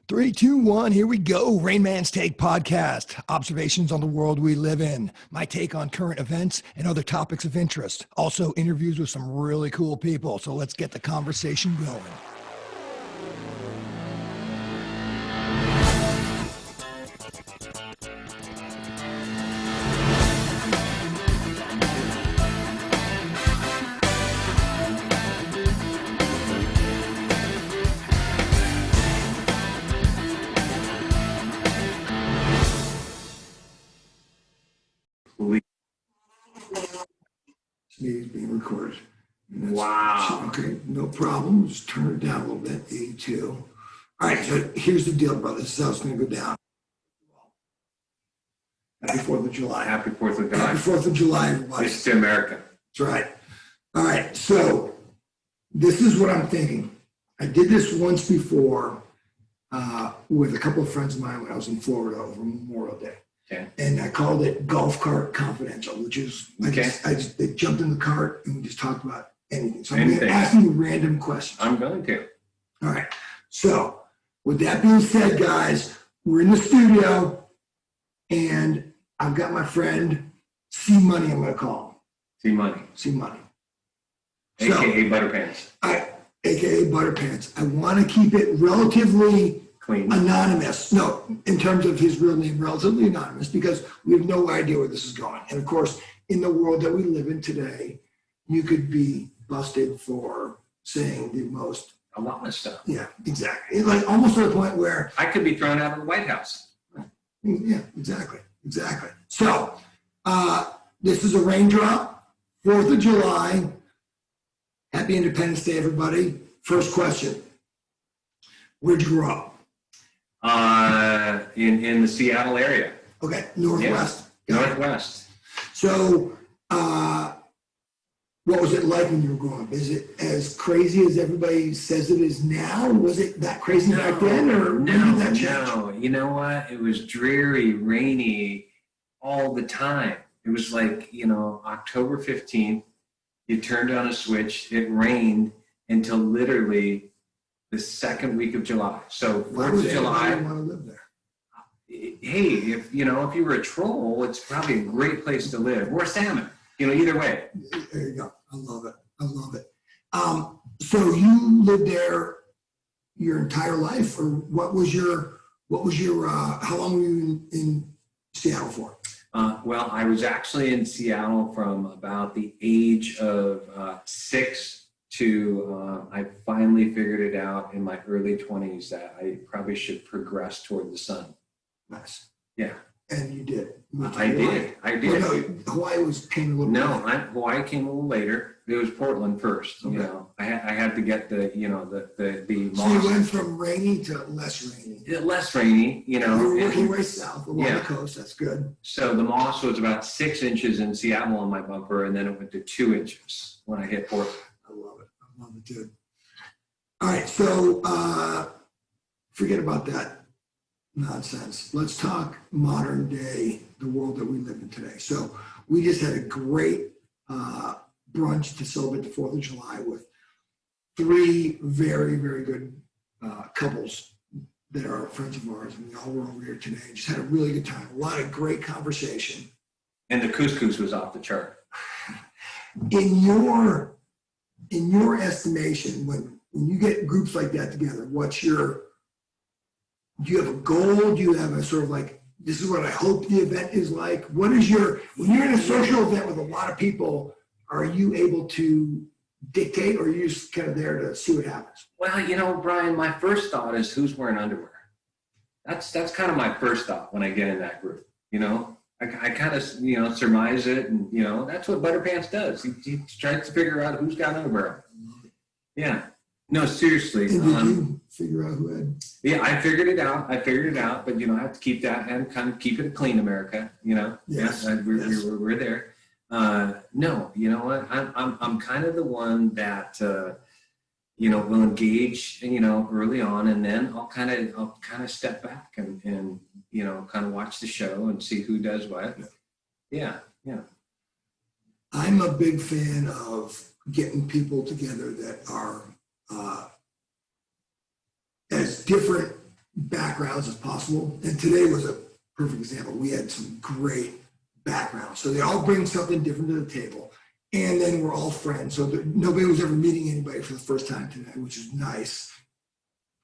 Three, two, one, here we go. Rainman's Take podcast. Observations on the world we live in. My take on current events and other topics of interest. Also interviews with some really cool people. So let's get the conversation going. Is being recorded. Wow. Okay, no problem. Just turn it down a little bit. 82. All right, so here's the deal, brother. This is how it's going to go down. Happy 4th of July. Happy 4th of July. Happy 4th of July, everybody. It's to America. That's right. All right, so this is what I'm thinking. I did this once before with a couple of friends of mine when I was in Florida over Memorial Day. Okay. And I called it Golf Cart Confidential, which is, they jumped in the cart and we just talked about anything. So I'm going to ask you random questions. I'm going to. All right. So with that being said, guys, we're in the studio and I've got my friend C Money, I'm going to call him. C Money. C Money. AKA Butterpants. AKA Butterpants. I want to keep it relatively clean. Anonymous. No, in terms of his real name, relatively anonymous, because we have no idea where this is going. And of course, in the world that we live in today, you could be busted for saying the most. A lot of stuff. Yeah, exactly. Like almost to the point where I could be thrown out of the White House. Yeah, exactly. Exactly. So this is a raindrop, 4th of July. Happy Independence Day, everybody. First question. Where'd you grow up? In the Seattle area. Okay, Northwest. Yeah. Northwest. So, what was it like when you were growing up? Is it as crazy as everybody says it is now? Was it that crazy back then, or no? That change? No. You know what? It was dreary, rainy, all the time. It was like October 15th. You turned on a switch. It rained until literally the second week of July. So 4th of July. Want to live there? Hey, if you were a troll, it's probably a great place to live. Or a salmon. Either way. There you go. I love it. I love it. So you lived there your entire life, or what was your how long were you in Seattle for? Well, I was actually in Seattle from about the age of 6 to I finally figured it out in my early 20s that I probably should progress toward the sun. Nice. Yeah. And you did. I did. Well, no, Hawaii came a little later. Hawaii came a little later. It was Portland first. Okay. I had to get the So moss. you went from rainy to less rainy. Less rainy, You're working way south along the coast. That's good. So the moss was about 6 inches in Seattle on my bumper, and then it went to 2 inches when I hit Portland. I love it. I love it, dude. All right, so forget about that nonsense. Let's talk modern day, the world that we live in today. So we just had a great brunch to celebrate the 4th of July with 3 very, very good couples that are friends of ours. And we all were over here today and just had a really good time. A lot of great conversation. And the couscous was off the chart. In your estimation, when you get groups like that together, do you have a goal? Do you have a sort of like, this is what I hope the event is like? When you're in a social event with a lot of people, are you able to dictate, or are you just kind of there to see what happens? Well, Brian, my first thought is who's wearing underwear. That's kind of my first thought when I get in that group. I kind of surmise it, and that's what Butterpants does. He tries to figure out who's got underwear. Yeah. No, seriously. And did you figure out who had? Yeah, I figured it out, but I have to keep that and kind of keep it a clean America. Yes. We're there. No, you know what? I'm kind of the one that will engage early on, and then I'll kind of step back and kind of watch the show and see who does what. Yeah. I'm a big fan of getting people together that are as different backgrounds as possible. And today was a perfect example. We had some great backgrounds. So they all bring something different to the table. And then we're all friends. So nobody was ever meeting anybody for the first time today, which is nice.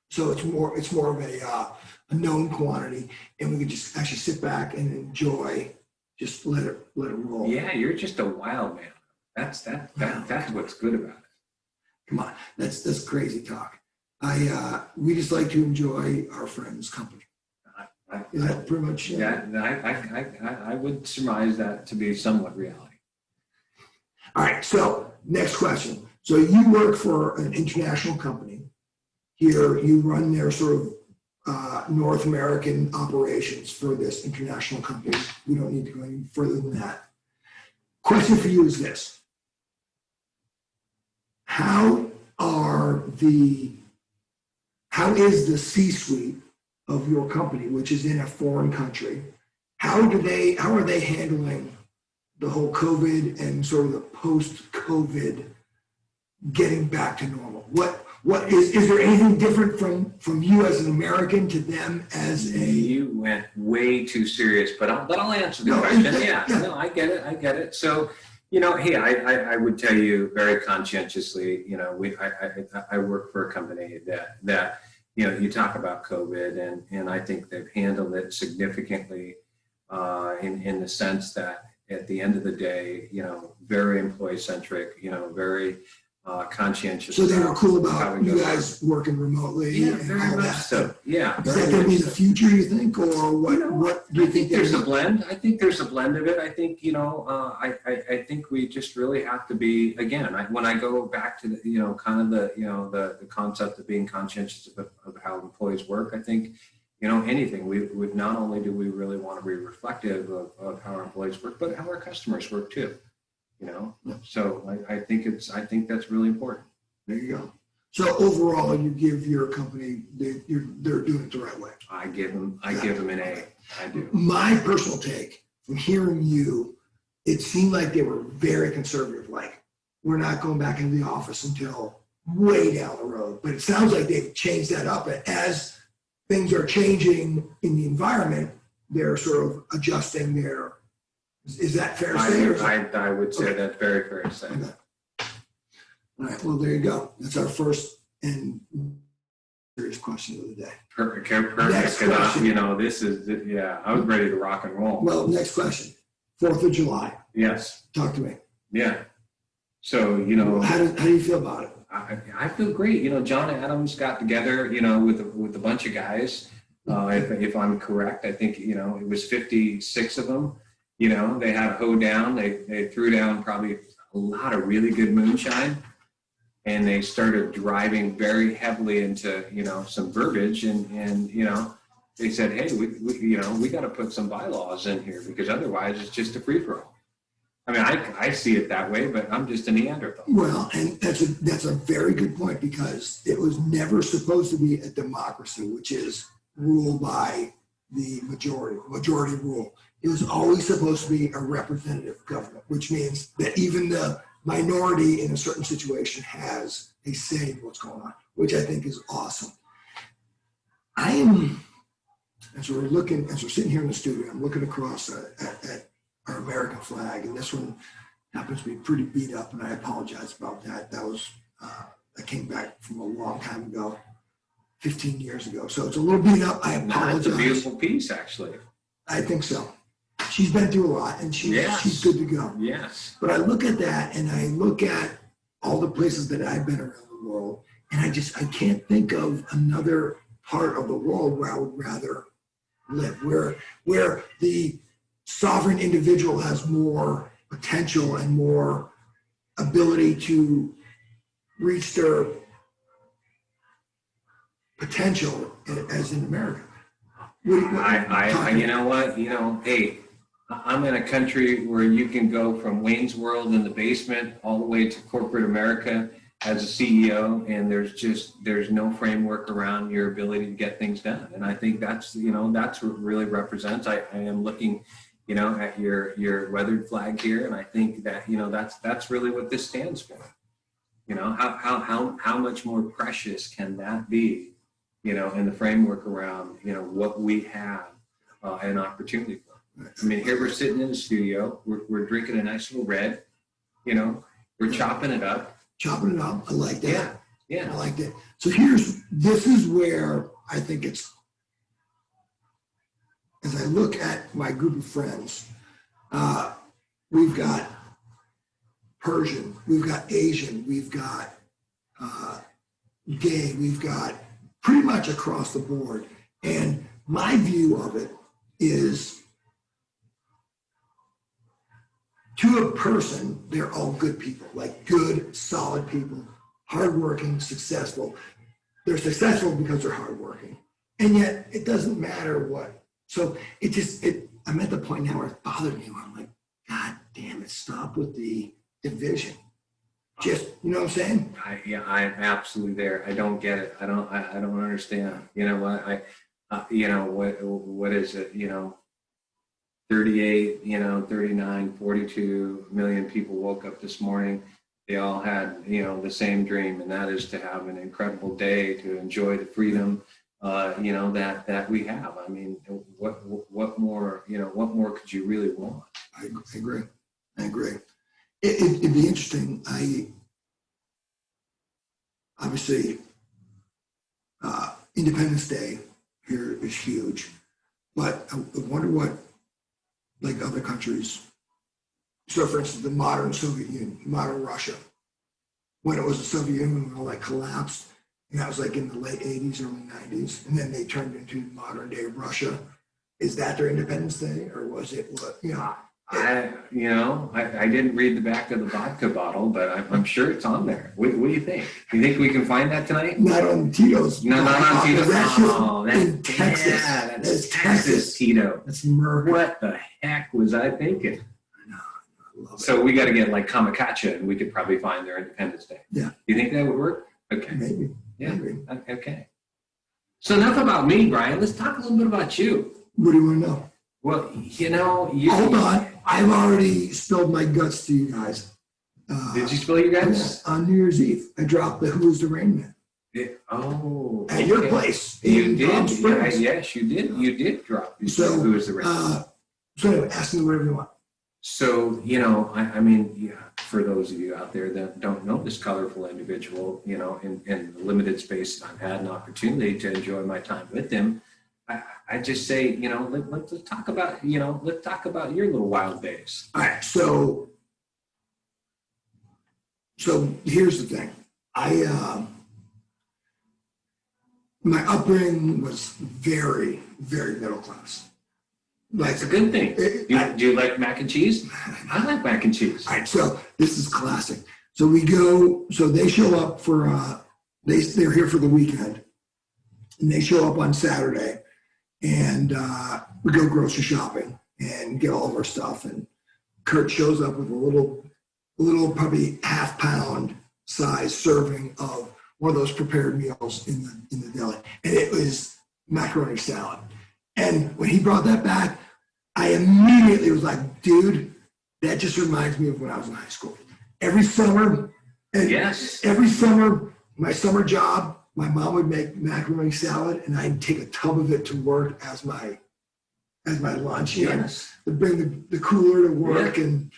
So it's more of a known quantity, and we could just actually sit back and enjoy, just let it roll. Yeah, you're just a wild man. That's what's good about it. Come on, that's crazy talk. We just like to enjoy our friends' company. Is that pretty much? Yeah, I would surmise that to be somewhat reality. All right, so next question. So you work for an international company. Here, you run their sort of North American operations for this international company. We don't need to go any further than that. Question for you is this. How is the C-suite of your company, which is in a foreign country, how are they handling the whole COVID and sort of the post-COVID getting back to normal? What is there anything different from you as an American to them as a? You went way too serious, but I'll answer the question. No, I get it. So, hey, I would tell you very conscientiously, I work for a company that you talk about COVID, and I think they've handled it significantly in the sense that at the end of the day, very employee centric, very conscientious. So they were cool about you guys working remotely. Yeah, very much so. Yeah. Is that going to be the future, you think, or what do you think? There's a blend. I think there's a blend of it. I think I think we just really have to be, again. When I go back to the kind of the concept of being conscientious of how employees work, I think anything we not only do we really want to be reflective of how our employees work, but how our customers work too. So I think that's really important. There you go. So overall, you give your company they're doing it the right way. I give them an A. I do. My personal take from hearing you, it seemed like they were very conservative. Like, we're not going back into the office until way down the road. But it sounds like they've changed that up. And as things are changing in the environment, they're sort of adjusting their. Is that fair to say? I would say that's very fair to say. Okay. All right. Well, there you go. That's our first and serious question of the day. Perfect. Next question. This is, I was ready to rock and roll. Well, next question. 4th of July. Yes. Talk to me. Yeah. So, how do you feel about it? I feel great. John Adams got together, with a bunch of guys. If I'm correct, I think, it was 56 of them. They had a hoedown. They threw down probably a lot of really good moonshine, and they started driving very heavily into, some verbiage, and they said, hey, we got to put some bylaws in here because otherwise it's just a free for all. I mean, I see it that way, but I'm just a Neanderthal. Well, and that's a very good point, because it was never supposed to be a democracy, which is ruled by the majority rule. It was always supposed to be a representative government, which means that even the minority in a certain situation has a say in what's going on, which I think is awesome. As we're sitting here in the studio, I'm looking across at our American flag, and this one happens to be pretty beat up, and I apologize about that. I came back from a long time ago, 15 years ago, so it's a little beat up. I apologize. It's a beautiful piece, actually. I think so. She's been through a lot, and she's good to go. Yes. But I look at that, and I look at all the places that I've been around the world, and I can't think of another part of the world where I would rather live, where the sovereign individual has more potential and more ability to reach their potential as in America. Hey, I'm in a country where you can go from Wayne's World in the basement all the way to corporate America as a CEO, and there's no framework around your ability to get things done. And I think that's what really represents. I am looking, at your weathered flag here, and I think that that's really what this stands for. How much more precious can that be, and the framework around, what we have an opportunity for. I mean, here we're sitting in the studio, we're drinking a nice little red, we're chopping it up. Chopping it up. I like that. Yeah. I like that. So this is where I think it's, as I look at my group of friends, we've got Persian, we've got Asian, we've got gay, we've got pretty much across the board. And my view of it is, to a person, they're all good people, like good, solid people, hardworking, successful. They're successful because they're hardworking. And yet it doesn't matter what. So I'm at the point now where it's bothering me, where I'm like, God damn it, stop with the division. Just, you know what I'm saying? I'm absolutely there. I don't get it. I don't understand. You know what? What is it? 38, 39, 42 million people woke up this morning. They all had, the same dream, and that is to have an incredible day, to enjoy the freedom, that we have. I mean, what more, what more could you really want? I agree. It'd be interesting. Obviously, Independence Day here is huge, but I wonder what, like other countries. So, for instance, the modern Soviet Union, modern Russia, when it was the Soviet Union, when it all like collapsed, and that was like in the late 80s, early 90s, and then they turned into modern day Russia. Is that their Independence Day, or was it what? I didn't read the back of the vodka bottle, but I'm sure it's on there. What do you think? You think we can find that tonight? Not on Tito's. No, not on Tito's. That's in Texas. Yeah, that's Texas Tito. That's America. What the heck was I thinking? I know. So we got to get like Kamikacha, and we could probably find their Independence Day. Yeah. You think that would work? Okay. Maybe. Yeah. Maybe. Okay. So enough about me, Brian. Let's talk a little bit about you. What do you want to know? Well, Hold on. I've already spilled my guts to you guys. Did you spill your guts? On New Year's Eve, I dropped the Who's the Rain Man. At your place. You did. Yes, you did. You did drop the Who's the Rain Man. So anyway, ask me whatever you want. So, for those of you out there that don't know this colorful individual, in the limited space I've had an opportunity to enjoy my time with him, I just say, let's talk about, let's talk about your little wild days. All right. So here's the thing. My upbringing was very, very middle class. That's a good thing. Do you like mac and cheese? I like mac and cheese. All right. So this is classic. So they show up for, they're here for the weekend, and they show up on Saturday. And we go grocery shopping and get all of our stuff. And Curt shows up with a little probably half-pound size serving of one of those prepared meals in the deli. And it was macaroni salad. And when he brought that back, I immediately was like, dude, that just reminds me of when I was in high school. Every summer, my summer job, my mom would make macaroni salad, and I'd take a tub of it to work as my lunch. Yes. To bring the cooler to work, and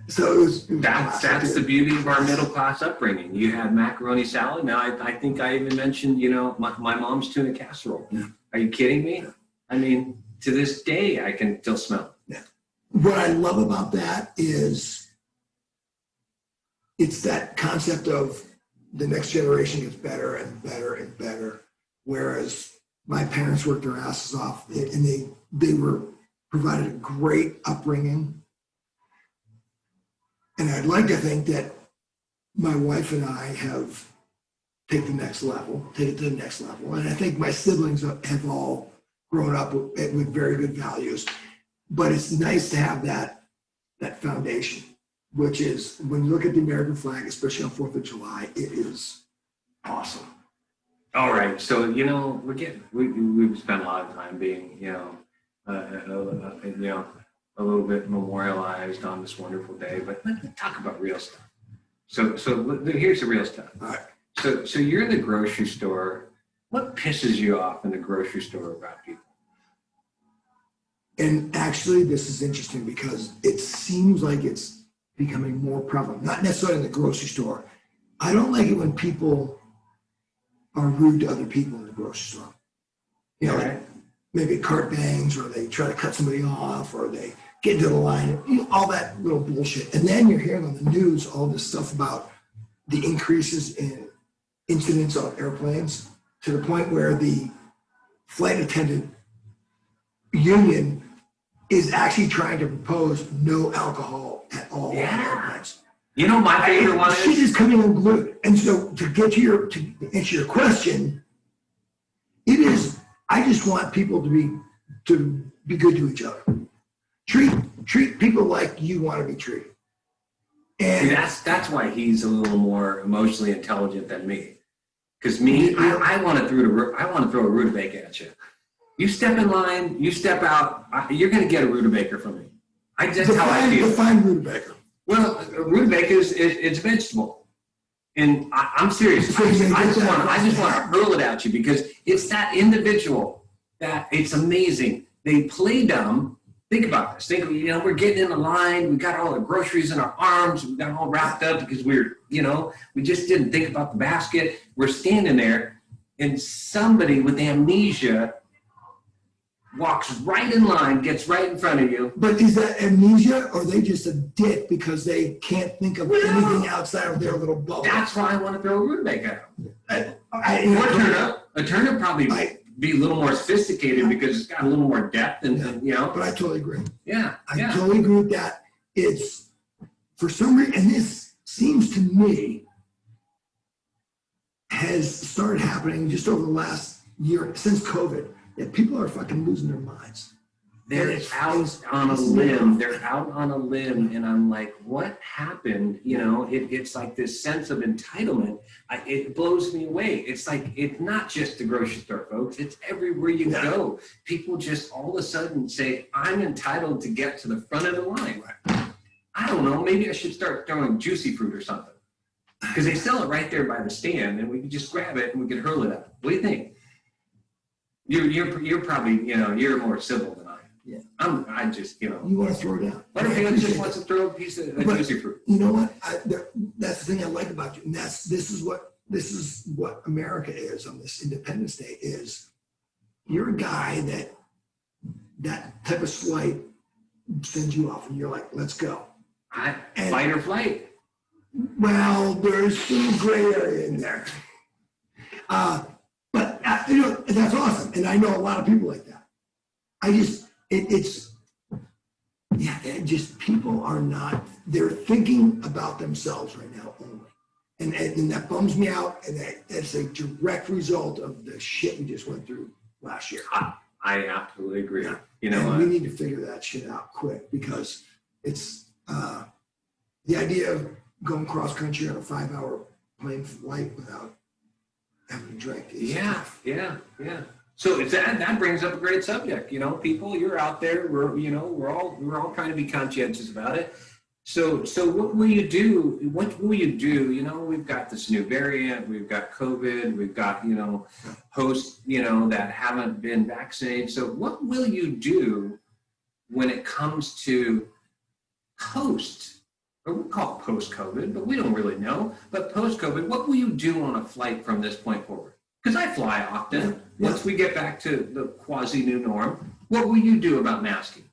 so it was that's the beauty of our middle class upbringing. You had macaroni salad. Now I think I even mentioned, my mom's tuna casserole. Yeah. Are you kidding me? I mean, to this day, I can still smell it. Yeah. What I love about that is it's that concept of the next generation gets better and better and better. Whereas my parents worked their asses off, and they were provided a great upbringing. And I'd like to think that my wife and I have taken it to the next level. And I think my siblings have all grown up with very good values. But it's nice to have that foundation, which is when you look at the American flag, especially on 4th of July, it is awesome. All right. So, we've spent a lot of time being, a little bit memorialized on this wonderful day, but let's talk about real stuff. So here's the real stuff. All right. So you're in the grocery store What pisses you off in the grocery store about people? And actually, this is interesting because it seems like it's becoming more prevalent, not necessarily in the grocery store. I don't like it when people are rude to other people in the grocery store. You know, like maybe cart bangs, or they try to cut somebody off, or they get into the line, you know, all that little bullshit. And then you're hearing on the news all this stuff about the increases in incidents on airplanes, to the point where the flight attendant union is actually trying to propose no alcohol at all on airplanes. You know, my favorite one Shit is coming unglued. And so to answer your question, it is, I just want people to be good to each other. Treat people like you want to be treated. And that's why he's a little more emotionally intelligent than me. Because me, I want to throw a rutabaga at you. You step in line, you step out, you're going to get a rutabaga from me. That's how I feel. Define rutabaga. Well, rutabaga it's a vegetable, and I'm serious. I just want to hurl it at you because it's that individual that it's amazing. They play dumb. Think about this. We're getting in a line. We got all the groceries in our arms. We got them all wrapped up because we just didn't think about the basket. We're standing there, and somebody with amnesia walks right in line, gets right in front of you. But is that amnesia, or are they just a dick because they can't think of anything outside of their little bubble? That's why I want to throw a rutabaga at them. A turnip probably be a little more sophisticated because it's got a little more depth and But I totally agree. Yeah. I totally agree with that. It's, for some reason, and this seems to me has started happening just over the last year, since COVID, that people are fucking losing their minds. They're out on a limb. They're out on a limb, and I'm like, what happened? It's like this sense of entitlement. It blows me away. It's like, it's not just the grocery store, folks. It's everywhere you go. People just all of a sudden say, I'm entitled to get to the front of the line. I don't know. Maybe I should start throwing juicy fruit or something, because they sell it right there by the stand, and we can just grab it and we can hurl it at them. What do you think? You're probably, you're more civil than I am. Yeah. I just, You want to throw it down. What if he just wants to throw a piece of juicy fruit? You know what? That's the thing I like about you. And this is what America is on this Independence Day is. You're a guy that type of slight sends you off, and you're like, let's go. Fight or flight. Well, there's some gray area in there. But that's awesome. And I know a lot of people like that. People are not, they're thinking about themselves right now only. And that bums me out. And that's a direct result of the shit we just went through last year. I absolutely agree. Yeah. We need to figure that shit out quick, because it's the idea of going cross country on a 5-hour plane flight without having a drink is tough. Yeah. So that brings up a great subject. People, you're out there. We're all trying to be conscientious about it. So what will you do? What will you do? We've got this new variant. We've got COVID. We've got hosts that haven't been vaccinated. So what will you do when it comes to or we'll call it post-COVID, but we don't really know. But post-COVID, what will you do on a flight from this point forward? Because I fly often. Yeah. Once we get back to the quasi-new norm, what will you do about masking?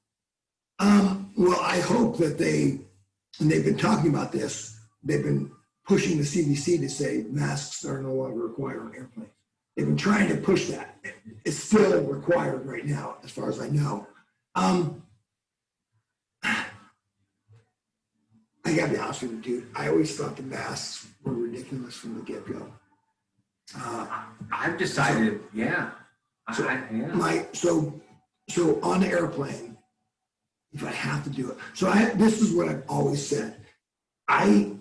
Well, I hope that and they've been talking about this, they've been pushing the CDC to say masks are no longer required on airplanes. They've been trying to push that. It's still required right now, as far as I know. I gotta be honest with you, dude. I always thought the masks were ridiculous from the get-go. I've decided, yeah. So on the airplane, if I have to do it. This is what I've always said. I'm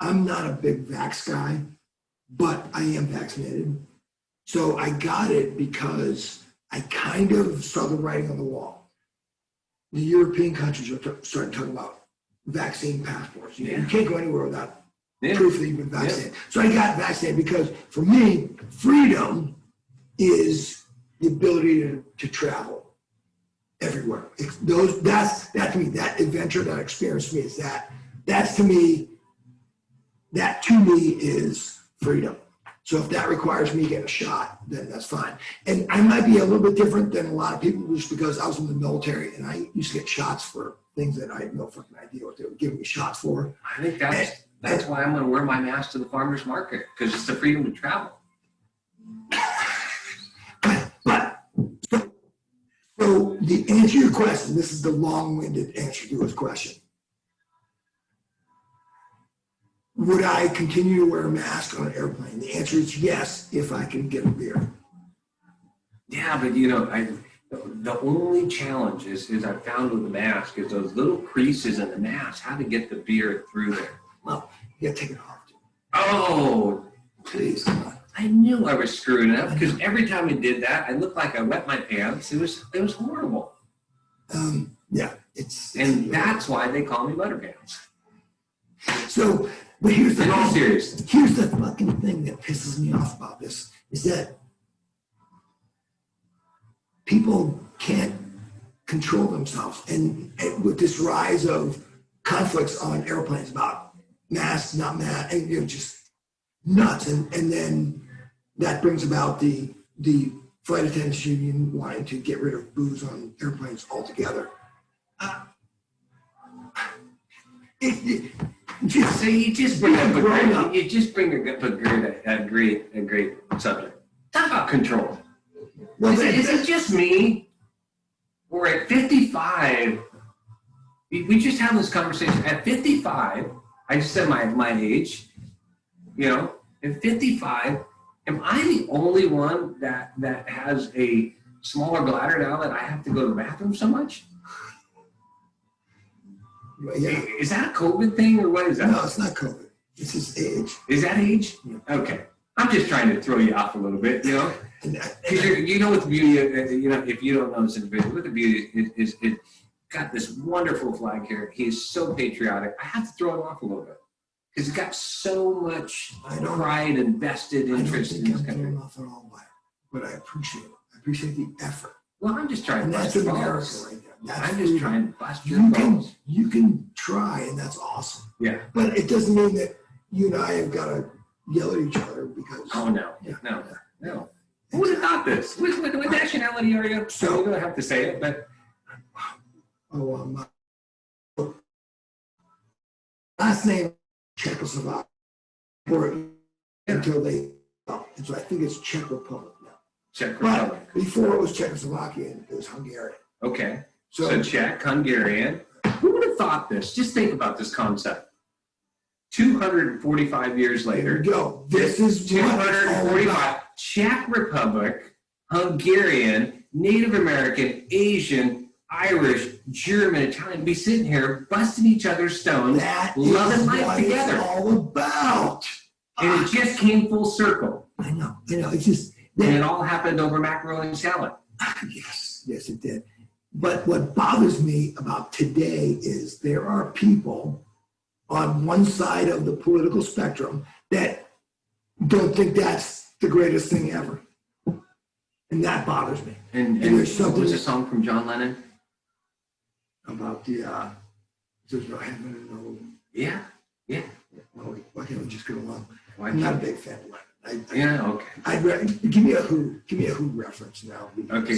not a big vax guy, but I am vaccinated. So I got it because I kind of saw the writing on the wall. The European countries are starting to talk about vaccine passports. You can't go anywhere without proof that you've been vaccinated. So I got vaccinated because, for me, freedom is the ability to travel everywhere. That to me, that adventure, that experience to me is that to me is freedom. So if that requires me getting a shot, then that's fine. And I might be a little bit different than a lot of people just because I was in the military and I used to get shots for things that I had no fucking idea what they were giving me shots for. I think that's why I'm going to wear my mask to the farmer's market, because it's the freedom to travel. So the answer to your question, this is the long-winded answer to his question. Would I continue to wear a mask on an airplane? The answer is yes, if I can get a beer. Yeah, but you know, the only challenge is I found with the mask is those little creases in the mask, how to get the beer through there. Well, you gotta take it off. Oh, please, come on. I knew I was screwing up because every time I did that, I looked like I wet my pants. It was horrible. Yeah, and that's why they call me Butterpants. So, but here's the here's the fucking thing that pisses me off about this is that people can't control themselves, and with this rise of conflicts on airplanes about masks, not masks, and you're just nuts, and then that brings about the flight attendants union wanting to get rid of booze on airplanes altogether. You just bring up a great subject. Talk about control. Well, is it just me? Or at 55, we just had this conversation. At 55, I just said my age. You know, at 55, am I the only one that has a smaller bladder now that I have to go to the bathroom so much? Yeah. Is that a COVID thing or what is that? No, it's not COVID. It's just age. Is that age? Yeah. Okay. I'm just trying to throw you off a little bit, you know? Because you know what the beauty of, you know, if you don't know this individual, what the beauty is it got this wonderful flag here. He is so patriotic. I have to throw him off a little bit. Because he's got so much pride and vested interest in this country. I don't think I'm throwing off at all, but I appreciate it. I appreciate the effort. Well, I'm just trying to bust your balls. Right there. I'm just trying to bust your balls. You can try, and that's awesome. Yeah. But it doesn't mean that you and I have got to yell at each other because. Oh, no. Yeah. No. Who would have thought this? What nationality are you? So you don't have to say it, but. Last name Czechoslovakia, until they. So I think it's Czech Republic now. Czech Republic. But before it was Czechoslovakia, it was Hungarian. Okay. So Czech, Hungarian. Who would have thought this? Just think about this concept. 245 years later. There you go. This is 245. Czech Republic, Hungarian, Native American, Asian, Irish, German, Italian, be sitting here busting each other's stones, loving life together. It's all about. And it just came full circle. I know. It's just. And it all happened over macaroni and salad. Yes, it did. But what bothers me about today is there are people on one side of the political spectrum that don't think that's the greatest thing ever. And that bothers me. And there's something. What was a song from John Lennon? About there's no heaven and no. Yeah. Well, why can't we just get along? I'm not a big fan of Lennon. Okay. Give me a Who reference now. Okay.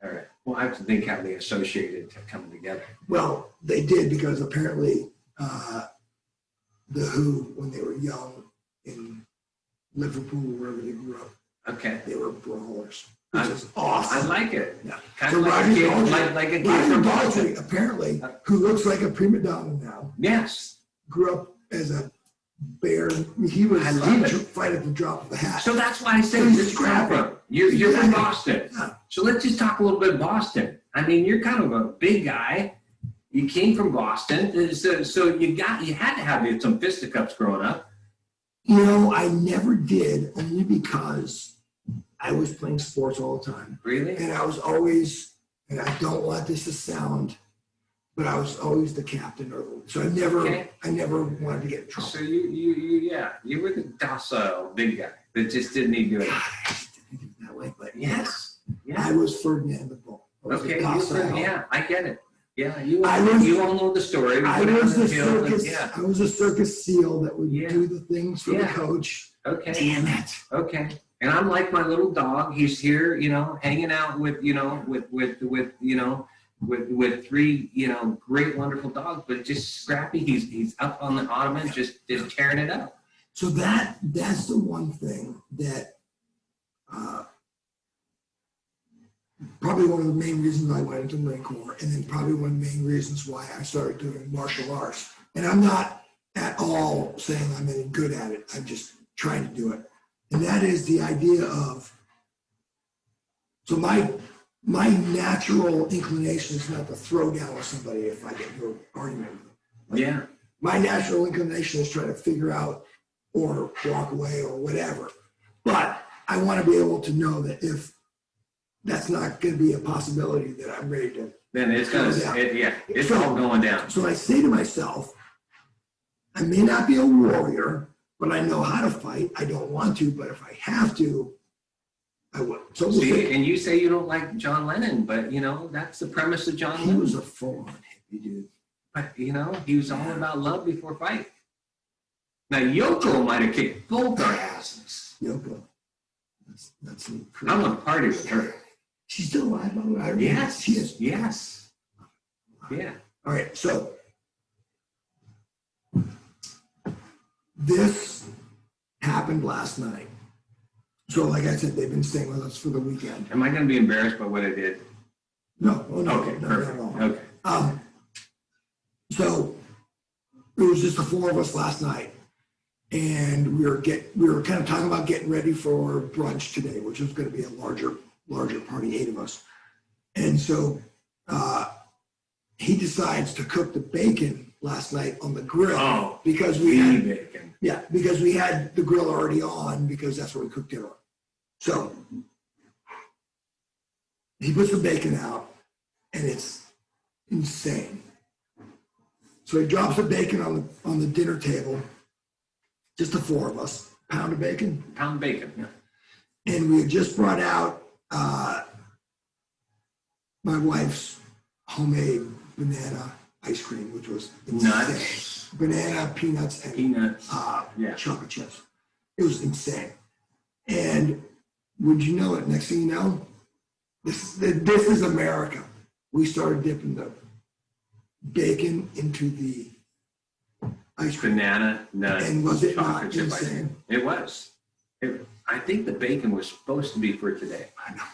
All right. Well, I have to think how they associated to coming together. Well, they did because apparently the Who, when they were young in Liverpool, wherever they grew up, they were brawlers, which is awesome. I like it. Yeah. Kind of like a kid from Boston. Apparently, who looks like a prima donna now. Yes. Grew up as a bear. He would fight at the drop of a hat. So that's why I say you're from Boston. Yeah. So let's just talk a little bit of Boston. I mean, you're kind of a big guy. You came from Boston, so you had to have some fisticuffs growing up. You know, I never did, only because I was playing sports all the time. Really? And I was always, and I don't want this to sound, but I was always the captain. So I never wanted to get in trouble. So you were the docile big guy that just didn't need to do it. Linklater. Yes. I was Ferdinand the Bull. Okay, yeah, I get it. Yeah, you all know the story. I was a circus seal that would do the things for the coach. Okay. Damn it. Okay. And I'm like my little dog. He's here, hanging out with three, great, wonderful dogs, but just Scrappy. He's up on the ottoman, just tearing it up. So that's the one thing that probably one of the main reasons I went into the Marine Corps, and then probably one of the main reasons why I started doing martial arts. And I'm not at all saying I'm any good at it. I'm just trying to do it. And that is the idea of, so my natural inclination is not to throw down with somebody if I get into an argument with them. Yeah. My natural inclination is try to figure out or walk away or whatever. But I want to be able to know that if that's not going to be a possibility, that I'm ready to. Then it's going to, it's all going down. So I say to myself, I may not be a warrior, but I know how to fight. I don't want to, but if I have to, I will. So we'll see. And you say you don't like John Lennon, but that's the premise of John Lennon. He was a full-on hippie dude. But he was all about love before fight. Now Yoko might have kicked both our asses. Yoko. That's I want to party with her. She's still alive, by the way. Yes. She is. Yes. Yeah. All right. So this happened last night. So like I said, they've been staying with us for the weekend. Am I going to be embarrassed by what I did? No. Oh, no. Okay. No, Perfect. no. Okay. So it was just the four of us last night, and we were kind of talking about getting ready for brunch today, which was going to be a larger party, 8 of us. And so he decides to cook the bacon last night on the grill because we had bacon. Yeah, because we had the grill already on because that's what we cooked dinner on. So he puts the bacon out, and it's insane. So he drops the bacon on the dinner table, just the 4 of us, pound of bacon. Pound bacon, yeah. And we had just brought out my wife's homemade banana ice cream, which was insane. Nuts. Banana, peanuts, and chocolate chips. It was insane. And would you know it? Next thing you know, this is America. We started dipping the bacon into the ice cream. Banana, nuts, and was it chocolate not chip insane? ice cream. It was. I think the bacon was supposed to be for today. I know.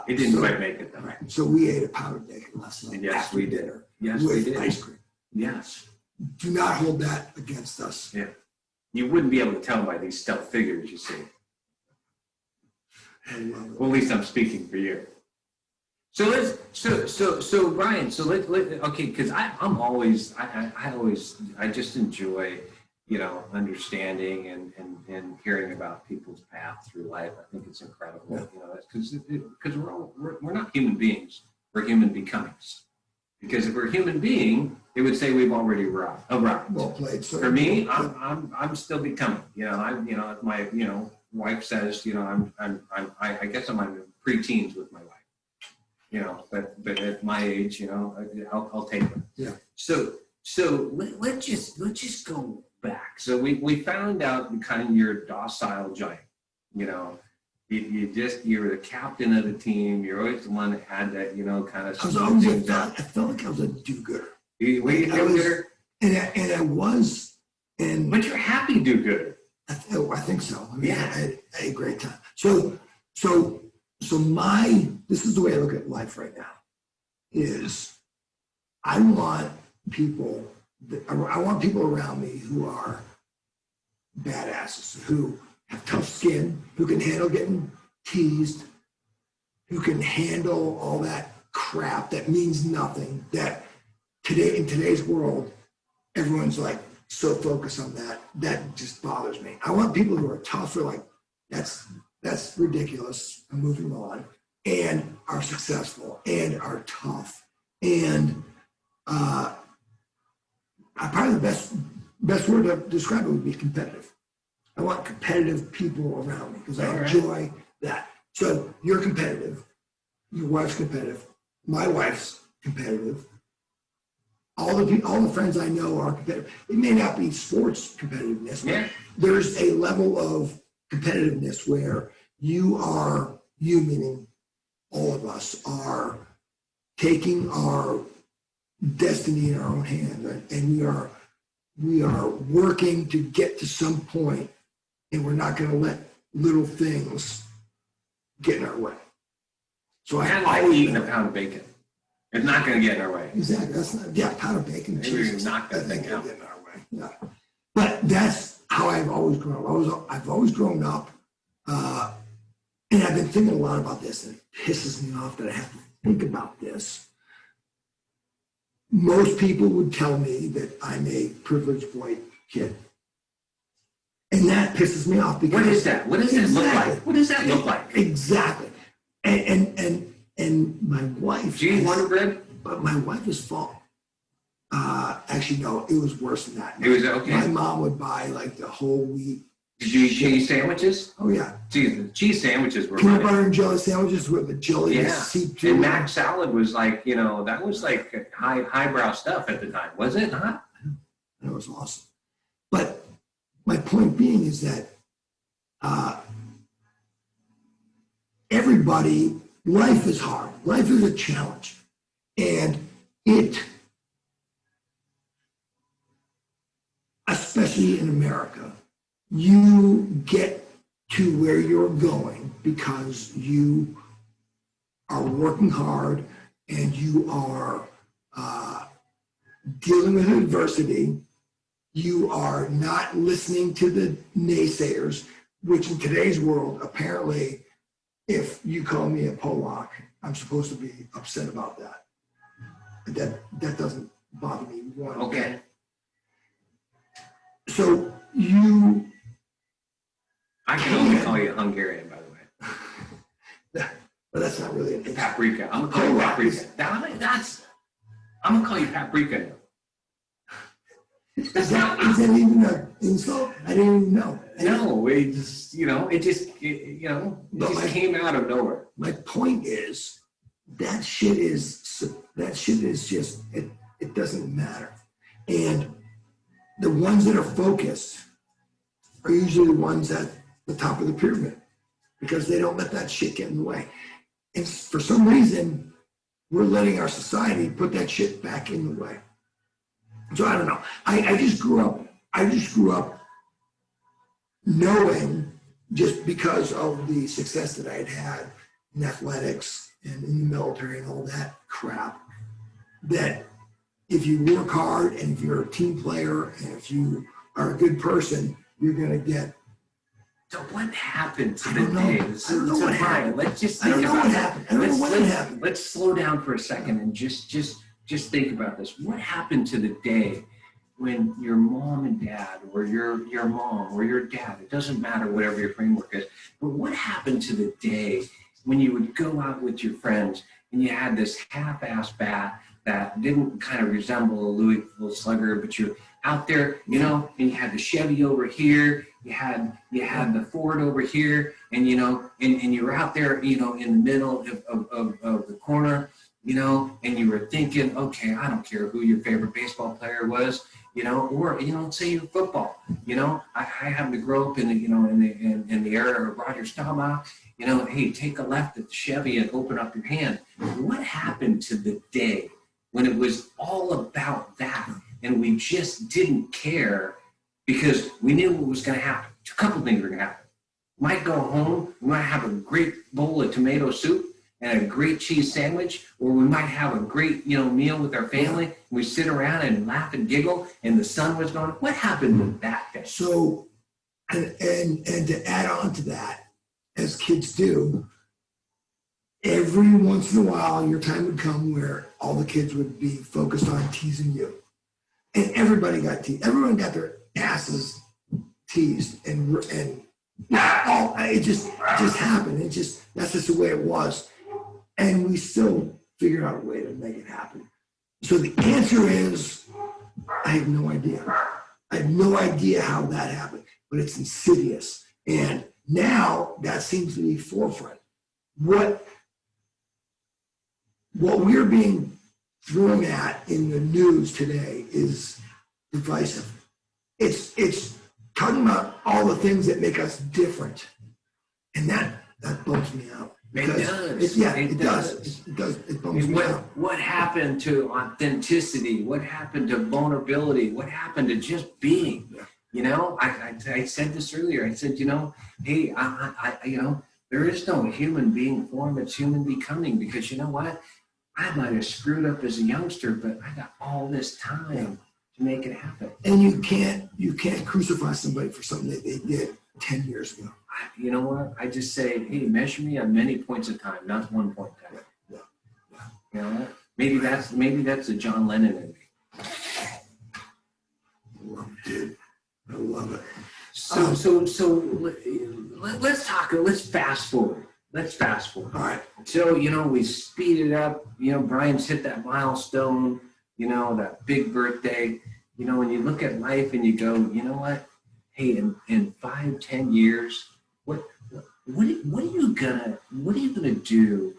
It didn't quite make it though. Right. So we ate a pound of bacon last night. Yes, after we did. dinner Yes, with we did. ice cream. Yes. Do not hold that against us. Yeah. You wouldn't be able to tell by these stealth figures, you see. I love it. Well, at least I'm speaking for you. So Brian, okay, because I just enjoy, understanding and hearing about people's path through life. I think it's incredible, because we're not human beings, we're human becomings. Because if we're a human being, it would say we've already arrived. Well played, sir. For me, I'm still becoming. As my wife says, I guess I'm in preteens with my wife. But at my age, I'll take it. Yeah. So let's just go back. So we found out kind of you're a docile giant. You were the captain of the team. You're always the one that had that, kind of. I felt like I was a do-gooder. Were you a do-gooder? And I was. But you're happy do-gooder. I think so. I mean, Yeah. I had a great time. So this is the way I look at life right now, is I want people around me who are badasses, who have tough skin, who can handle getting teased, who can handle all that crap that means nothing, that in today's world, everyone's like so focused on that. That just bothers me. I want people who are tough, who are like, that's ridiculous, I'm moving on, and are successful and are tough. And probably the best word to describe it would be competitive. I want competitive people around me because I enjoy that. So you're competitive. Your wife's competitive. My wife's competitive. All the friends I know are competitive. It may not be sports competitiveness, but there's a level of competitiveness where you, meaning all of us, are taking our destiny in our own hands, and we are working to get to some point, and we're not going to let little things get in our way. So kind of like eating a pound of bacon. It's not going to get in our way. Exactly. That's not, pound of bacon. Maybe knock that thing out. Get in our way. Yeah. But that's how I've always grown up. I've always grown up, and I've been thinking a lot about this, and it pisses me off that I have to think about this. Most people would tell me that I'm a privileged white kid. And that pisses me off because— What is that? What does that look like? What does that look like? Exactly. And my wife— Do you eat Wonder Bread? But my wife is full. Actually, no, it was worse than that. It was okay. My mom would buy like the whole wheat. Did you eat cheese sandwiches? Oh yeah. Geez, the cheese sandwiches were peanut butter and jelly sandwiches with the jelly. Yeah. And mac salad was like, that was like highbrow stuff at the time, was it not? It was awesome. But my point being is that life is hard. Life is a challenge. And especially in America, you get to where you're going because you are working hard and you are dealing with adversity. You are not listening to the naysayers, which in today's world, apparently, if you call me a Polak, I'm supposed to be upset about that. That doesn't bother me one Okay. bit. So you— I can only call you Hungarian, by the way. But that's not really an— Paprika. I'm gonna call you paprika. I'm gonna call you paprika. Is that even an insult? I didn't even know. No, it just came out of nowhere. My point is that shit is just it doesn't matter. And the ones that are focused are usually the ones at the top of the pyramid because they don't let that shit get in the way. And for some reason, we're letting our society put that shit back in the way. So I don't know. I just grew up knowing, just because of the success that I had in athletics and in the military and all that crap, that if you work hard and if you're a team player and if you are a good person, you're going to get— So what happened to I don't know. the day? I don't know what happened. Let's just I think don't know about what it. happened. I don't know what happened. Let's slow down for a second and just think about this. What happened to the day when your mom and dad, or your mom or your dad, it doesn't matter whatever your framework is, but what happened to the day when you would go out with your friends and you had this half-ass bat that didn't kind of resemble a Louisville Slugger, but you're out there, and you had the Chevy over here, you had the Ford over here, and and you were out there, in the middle of the corner, and you were thinking, okay, I don't care who your favorite baseball player was, or say your football. I happen to grow up in the era of Roger Staubach. Hey, take a left at the Chevy and open up your hand. What happened to the day when it was all about that, and we just didn't care because we knew what was going to happen? A couple things were going to happen. We might go home, we might have a great bowl of tomato soup and a great cheese sandwich, or we might have a great, meal with our family. We sit around and laugh and giggle, and the sun was going. What happened with that day? So, and to add on to that, as kids do, every once in a while, your time would come where all the kids would be focused on teasing you, and everybody got teased. Everyone got their asses teased, and it just happened. That's just the way it was. And we still figured out a way to make it happen. So the answer is, I have no idea. I have no idea how that happened, but it's insidious. And now that seems to be forefront. what we're being thrown at in the news today is divisive. It's talking about all the things that make us different, and that bums me out. It does. It does. It bums me out. What happened to authenticity? What happened to vulnerability? What happened to just being? Yeah. You know, I said this earlier. I said, you know, hey, there is no human being form. It's human becoming, because you know what? I might have screwed up as a youngster, but I got all this time to make it happen. And you can't crucify somebody for something that they did 10 years ago. You know what? I just say, hey, measure me on many points of time, not one point in time. Yeah. You know what? Maybe that's a John Lennon in me. I love it, dude. I love it. So let's talk. Let's fast forward. All right. So, you know, we speed it up. You know, Brian's hit that milestone, you know, that big birthday. You know, when you look at life and you go, you know what? Hey, in 5-10 years, what are you gonna do?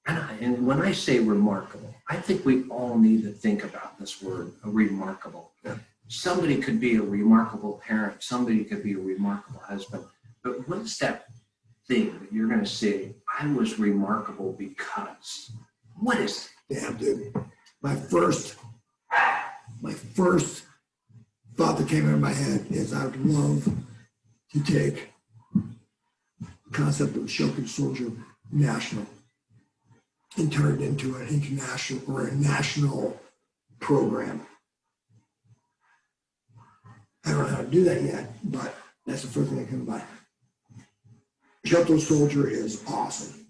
And when I say remarkable, I think we all need to think about this word, remarkable. Yeah. Somebody could be a remarkable parent. Somebody could be a remarkable husband. But what is that thing that you're going to say, I was remarkable because? What is it? Damn, dude. My first thought that came into my head is I would love to take the concept of Sheltered Soldier National and turn it into an international or a national program. I don't know how to do that yet, but that's the first thing that comes by. Sheltered Soldier is awesome.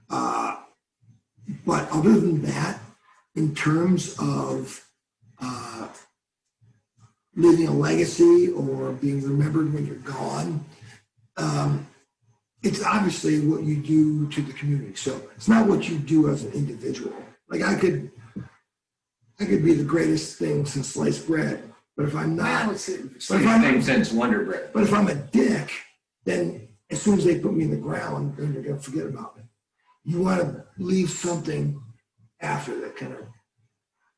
But other than that, in terms of leaving a legacy or being remembered when you're gone, it's obviously what you do to the community. So it's not what you do as an individual. Like I could be the greatest thing since sliced bread, but if I'm not, Same sense, Wonder Bread. but if I'm a dick, then as soon as they put me in the ground, then they're going to forget about me. You want to leave something after that kind of.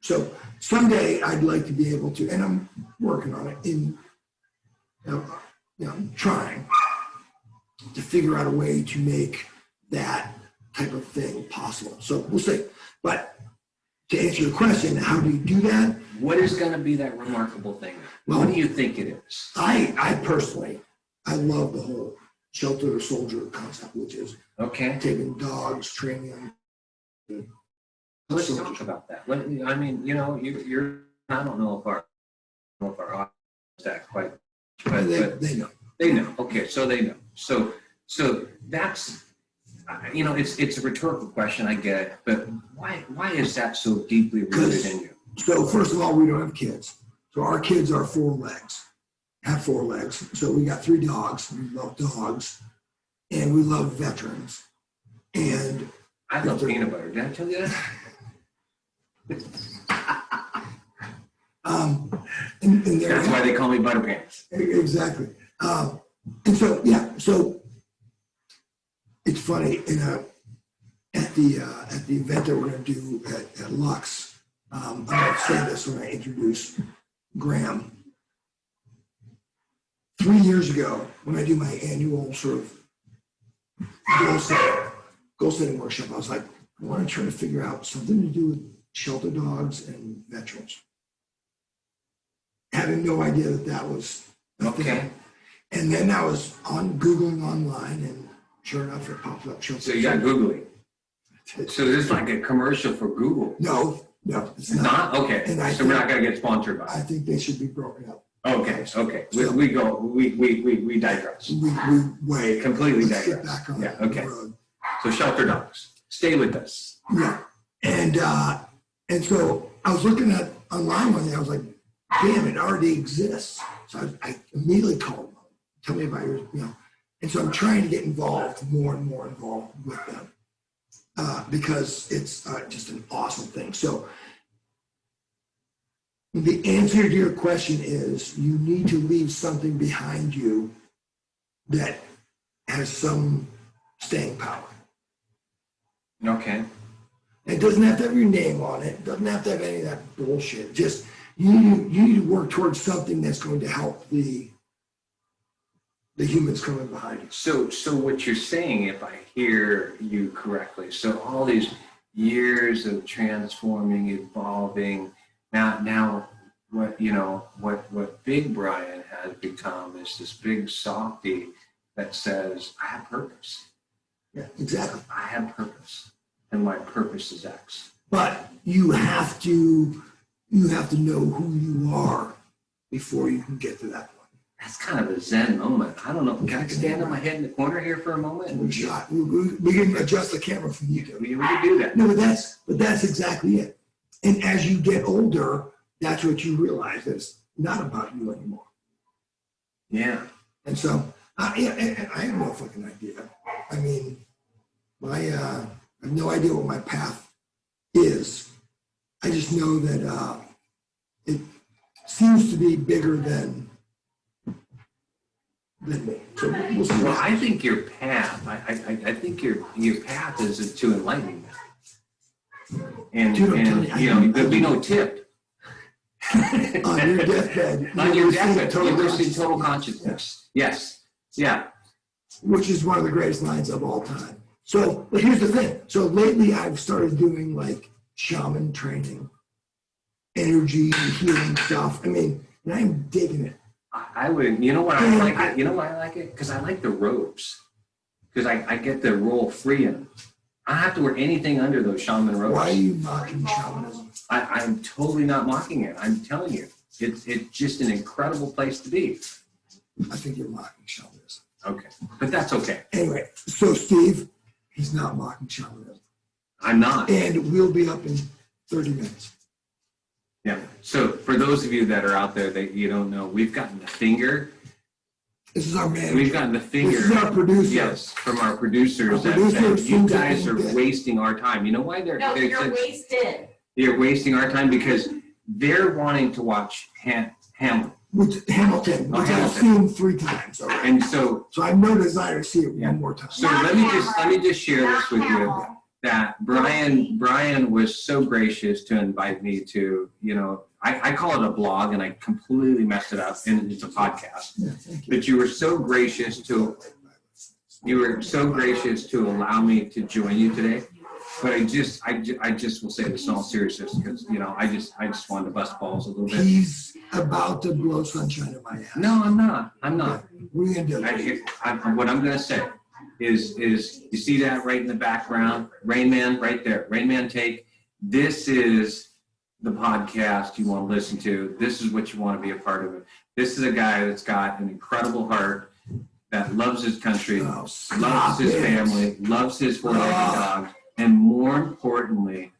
So someday I'd like to be able to, and I'm working on it. I'm trying to figure out a way to make that type of thing possible. So we'll see. But to answer your question, how do you do that? What is going to be that remarkable thing? Well, what do you think it is? I personally, I love the whole shelter soldier concept, which is taking dogs, training them. Let's talk about that. I mean, you know, you're. I don't know if our audience is that quite, but they know. They know. Okay, so they know. So that's, you know, it's a rhetorical question. I get it, but why is that so deeply rooted in you? So first of all, we don't have kids. So our kids are have 4 legs. So we got 3 dogs. We love dogs, and we love veterans. And I love peanut butter. Did I tell you that? and That's why they call me Butterpants. Exactly. And so so it's funny at the event that we're going to do at Lux. I'm going to say this when I introduce Graham. 3 years ago, when I do my annual sort of goal setting workshop, I was like, I want to try to figure out something to do with shelter dogs and veterans. Having no idea that was a thing. And then I was Googling online, and sure enough, it popped up. So you got Googling. So this is like a commercial for Google. No, it's not. Okay. And so we're not going to get sponsored by it. I think they should be broken up. Okay. So we digress. We completely digress. Get back on the road. So shelter dogs, stay with us. Yeah, and so I was looking at online one day. I was like, damn, it already exists. So I immediately called them. Tell me about your, And so I'm trying to get more and more involved with them because it's just an awesome thing. So the answer to your question is you need to leave something behind you that has some staying power. Okay. It doesn't have to have your name on it. It doesn't have to have any of that bullshit. Just you need to work towards something that's going to help the humans coming behind you. So what you're saying, if I hear you correctly, so all these years of transforming, evolving, now what Big Brian has become is this big softy that says, I have purpose. Yeah, exactly. I have purpose, and my purpose is X. But you have to know who you are before you can get to that point. That's kind of a Zen moment. I don't know. Can I stand on my head in the corner here for a moment? We can adjust the camera for you too. We can do that. No, but that's exactly it. And as you get older, that's what you realize. It's not about you anymore. Yeah. And so I have no fucking idea. I mean, I have no idea what my path is. I just know that it seems to be bigger than me. So we'll see. Well, I think your path. I think your path is to enlightenment. And there'll be no tip. On your deathbed. On your deathbed, you receive total consciousness. Yes. Yeah. Which is one of the greatest lines of all time. So, but here's the thing. So lately I've started doing like shaman training, energy healing stuff. I mean, and I'm digging it. I would, you know what I like it? You know why I like it? Because I like the robes. Because I get to roll free in them. I don't have to wear anything under those shaman robes. Why are you mocking shamanism? I'm totally not mocking it. I'm telling you, it's just an incredible place to be. I think you're mocking shamanism. Okay, but that's okay. Anyway, so Steve, he's not mocking shamanism. I'm not. And we'll be up in 30 minutes. Yeah. So for those of you that are out there that you don't know, we've gotten the finger. This is our man. We've gotten the finger. This is our producer. Yes, from our producers that you guys are wasting our time. You know why they're you're wasted. You're wasting our time because they're wanting to watch Hamilton. Which I've seen 3 times already. And so I have no desire to see it one more time. So let me just share this with you. That Brian was so gracious to invite me to, I call it a blog and I completely messed it up and it's a podcast. Yeah, but you were so gracious to allow me to join you today. But I just will say this in all seriousness because I just wanted to bust balls a little bit. He's about to blow sunshine in my ass. No, I'm not. What are you gonna do? What I'm gonna say is you see that right in the background, Rain Man right there, Rain Man Take. This is the podcast you want to listen to. This is what you want to be a part of it. This is a guy that's got an incredible heart, that loves his country, loves his family, loves his 4-legged dog, and more importantly,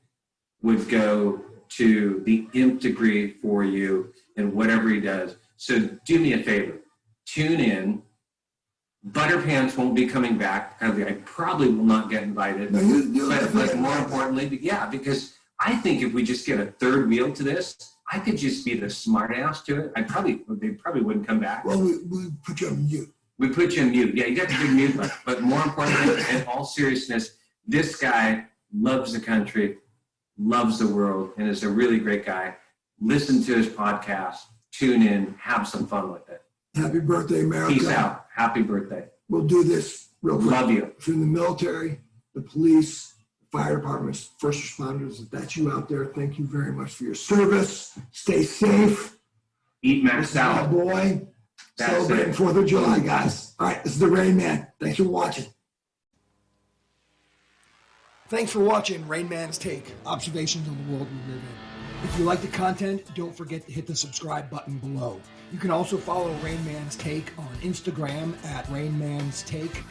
would go to the nth degree for you in whatever he does. So do me a favor, tune in. Butterpants won't be coming back. I probably will not get invited. No, but more importantly, because I think if we just get a third wheel to this, I could just be the smart ass to it. They probably wouldn't come back. Well, we put you on mute. We put you on mute. Yeah, you got the big mute button. But more importantly, in all seriousness, this guy loves the country, loves the world, and is a really great guy. Listen to his podcast, tune in, have some fun with it. Happy birthday, America. Peace out. Happy birthday. We'll do this real quick. Love you. From the military, the police, the fire departments, first responders, if that's you out there, thank you very much for your service. Stay safe. Eat max out. Boy. Celebrating 4th of July, guys. All right, this is the Rain Man. Thanks for watching. Thanks for watching Rain Man's Take, observations on the world we live in. If you like the content, don't forget to hit the subscribe button below. You can also follow Rain Man's Take on Instagram at Rain Man's Take.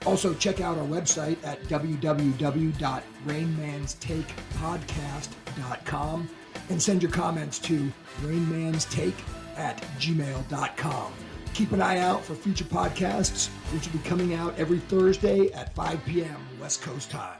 Also, check out our website at www.rainmanstakepodcast.com and send your comments to rainmanstake@gmail.com. Keep an eye out for future podcasts, which will be coming out every Thursday at 5 p.m. West Coast time.